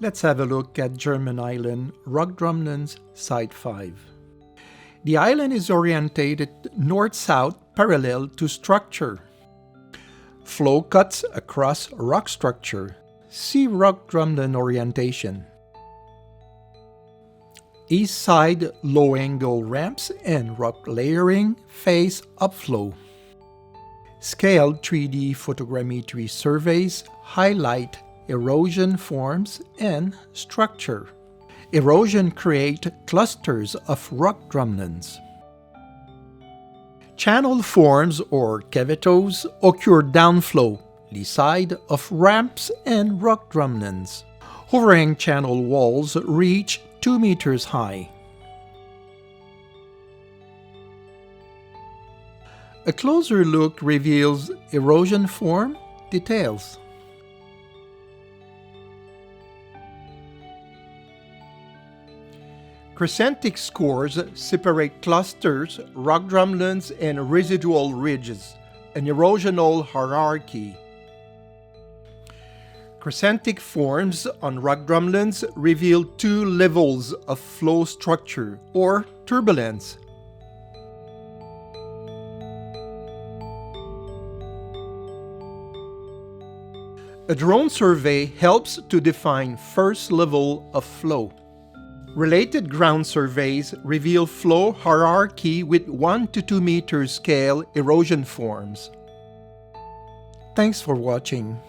Let's have a look at Germain Island, Rock Drumlins, Site 5. The island is orientated north-south parallel to structure. Flow cuts across rock structure. See rock drumlin orientation. East side low-angle ramps and rock layering face upflow. Scaled 3D photogrammetry surveys highlight erosion forms and structure. Erosion creates clusters of rock drumlins. Channel forms or cavitos occur downflow, lee side of ramps and rock drumlins. Overhang channel walls reach 2 meters high. A closer look reveals erosion form details. Crescentic scores separate clusters, rock drumlins, and residual ridges, an erosional hierarchy. Crescentic forms on rock drumlins reveal two levels of flow structure, or turbulence. A drone survey helps to define first level of flow. Related ground surveys reveal flow hierarchy with 1 to 2 meter scale erosion forms. Thanks for watching.